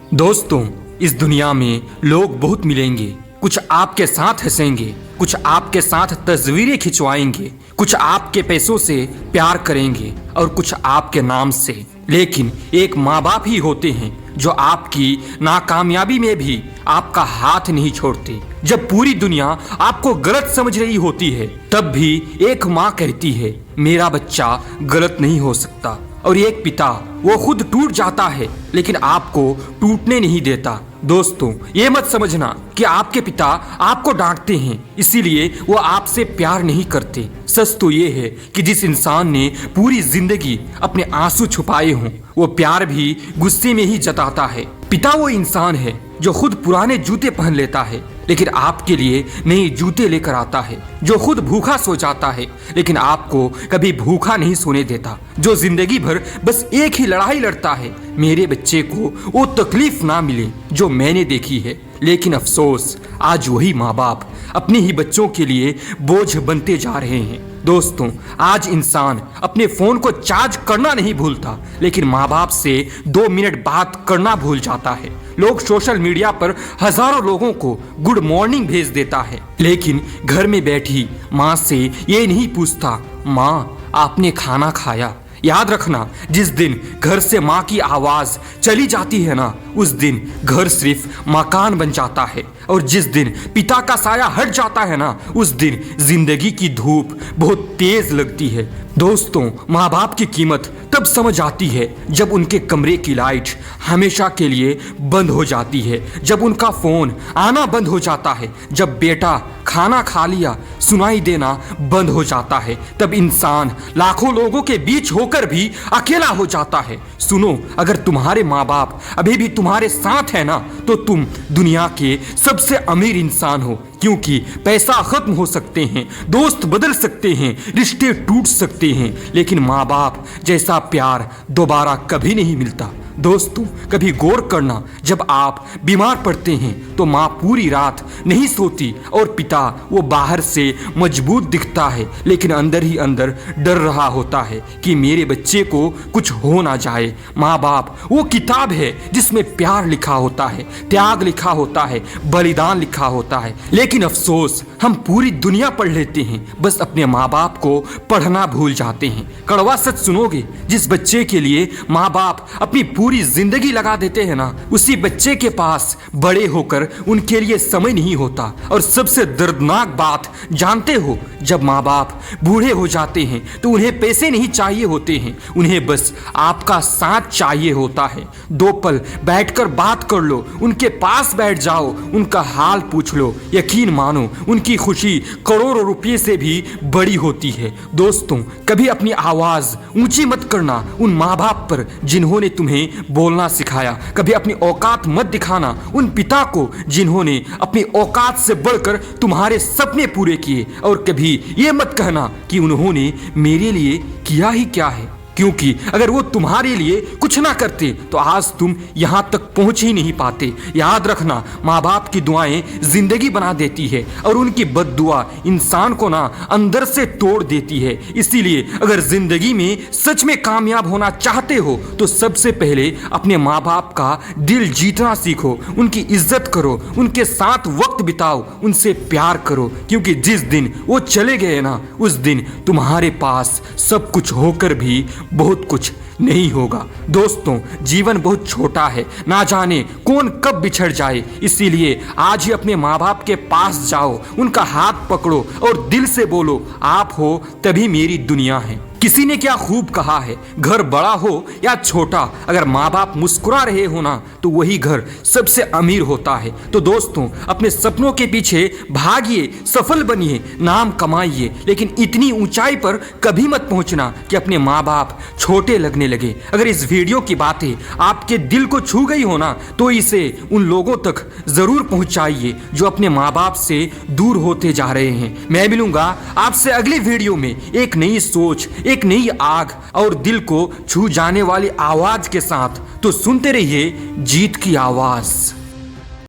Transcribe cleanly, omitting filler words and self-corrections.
दोस्तों, इस दुनिया में लोग बहुत मिलेंगे। कुछ आपके साथ हंसेंगे, कुछ आपके साथ तस्वीरें खिंचवाएंगे, कुछ आपके पैसों से प्यार करेंगे और कुछ आपके नाम से। लेकिन एक माँ बाप ही होते हैं जो आपकी नाकामयाबी में भी आपका हाथ नहीं छोड़ते। जब पूरी दुनिया आपको गलत समझ रही होती है, तब भी एक माँ कहती है मेरा बच्चा गलत नहीं हो सकता। और एक पिता वो खुद टूट जाता है लेकिन आपको टूटने नहीं देता। दोस्तों, ये मत समझना कि आपके पिता आपको डांटते हैं इसीलिए वो आपसे प्यार नहीं करते। सच तो ये है कि जिस इंसान ने पूरी जिंदगी अपने आंसू छुपाए हों, वो प्यार भी गुस्से में ही जताता है। पिता वो इंसान है जो खुद पुराने जूते पहन लेता है लेकिन आपके लिए नए जूते लेकर आता है, जो खुद भूखा सो जाता है लेकिन आपको कभी भूखा नहीं सोने देता, जो जिंदगी भर बस एक ही लड़ाई लड़ता है, मेरे बच्चे को वो तकलीफ ना मिले जो मैंने देखी है। लेकिन अफसोस, आज वही माँ बाप अपने ही बच्चों के लिए बोझ बनते जा रहे हैं। दोस्तों, आज इंसान अपने फोन को चार्ज करना नहीं भूलता लेकिन माँ बाप से 2 मिनट बात करना भूल जाता है। लोग सोशल मीडिया पर हजारों लोगों को गुड मॉर्निंग भेज देता है लेकिन घर में बैठी माँ से ये नहीं पूछता माँ आपने खाना खाया। याद रखना, जिस दिन घर से माँ की आवाज चली जाती है ना, उस दिन घर सिर्फ मकान बन जाता है। और जिस दिन पिता का साया हट जाता है ना, उस दिन जिंदगी की धूप बहुत तेज लगती है। दोस्तों, माँ बाप की कीमत तब समझ आती है जब उनके कमरे की लाइट हमेशा के लिए बंद हो जाती है, जब उनका फोन आना बंद हो जाता है, जब बेटा खाना खा लिया सुनाई देना बंद हो जाता है, तब इंसान लाखों लोगों के बीच होकर भी अकेला हो जाता है। सुनो, अगर तुम्हारे माँ बाप अभी भी तुम्हारे साथ है ना, तो तुम दुनिया के सबसे अमीर इंसान हो, क्योंकि पैसा खत्म हो सकते हैं, दोस्त बदल सकते हैं, रिश्ते टूट सकते हैं, लेकिन माँ बाप जैसा प्यार दोबारा कभी नहीं मिलता। दोस्तों, कभी गौर करना, जब आप बीमार पड़ते हैं तो माँ पूरी रात नहीं सोती और पिता वो बाहर से मजबूत दिखता है लेकिन अंदर ही अंदर डर रहा होता है कि मेरे बच्चे को कुछ हो ना जाए। माँ बाप वो किताब है जिसमें प्यार लिखा होता है, त्याग लिखा होता है, बलिदान लिखा होता है। लेकिन अफसोस, हम पूरी दुनिया पढ़ लेते हैं, बस अपने माँ बाप को पढ़ना भूल जाते हैं। कड़वा सच सुनोगे, जिस बच्चे के लिए माँ बाप अपनी पूरी जिंदगी लगा देते हैं ना, उसी बच्चे के पास बड़े होकर उनके लिए समय नहीं होता। और सबसे दर्दनाक बात जानते हो, जब माँ बाप बूढ़े हो जाते हैं तो उन्हें पैसे नहीं चाहिए होते हैं, उन्हें बस आपका साथ चाहिए होता है। 2 पल बैठकर बात कर लो, उनके पास बैठ जाओ, उनका हाल पूछ लो, यकीन मानो उनकी खुशी करोड़ों रुपये से भी बड़ी होती है। दोस्तों, कभी अपनी आवाज ऊंची मत करना उन माँ बाप पर जिन्होंने तुम्हें बोलना सिखाया। कभी अपनी औकात मत दिखाना उन पिता को जिन्होंने अपनी औकात से बढ़कर तुम्हारे सपने पूरे किए। और कभी ये मत कहना कि उन्होंने मेरे लिए किया ही क्या है, क्योंकि अगर वो तुम्हारे लिए कुछ ना करते तो आज तुम यहाँ तक पहुँच ही नहीं पाते। याद रखना, माँ बाप की दुआएं जिंदगी बना देती है और उनकी बद्दुआ इंसान को ना अंदर से तोड़ देती है। इसीलिए अगर जिंदगी में सच में कामयाब होना चाहते हो तो सबसे पहले अपने माँ बाप का दिल जीतना सीखो, उनकी इज्जत करो, उनके साथ वक्त बिताओ, उनसे प्यार करो, क्योंकि जिस दिन वो चले गए ना, उस दिन तुम्हारे पास सब कुछ होकर भी बहुत कुछ नहीं होगा। दोस्तों, जीवन बहुत छोटा है, ना जाने कौन कब बिछड़ जाए, इसीलिए आज ही अपने माँ बाप के पास जाओ, उनका हाथ पकड़ो और दिल से बोलो आप हो तभी मेरी दुनिया है। किसी ने क्या खूब कहा है, घर बड़ा हो या छोटा, अगर माँ बाप मुस्कुरा रहे हो ना तो वही घर सबसे अमीर होता है। तो दोस्तों, अपने सपनों के पीछे भागिए, सफल बनिए, नाम कमाइए, लेकिन इतनी ऊंचाई पर कभी मत पहुंचना कि अपने माँ बाप छोटे लगने लगे। अगर इस वीडियो की बातें आपके दिल को छू गई हो ना, तो इसे उन लोगों तक जरूर पहुंचाइए जो अपने माँ बाप से दूर होते जा रहे हैं। मैं मिलूंगा आपसे अगली वीडियो में एक नई सोच, एक नई आग और दिल को छू जाने वाली आवाज के साथ। तो सुनते रहिए जीत की आवाज।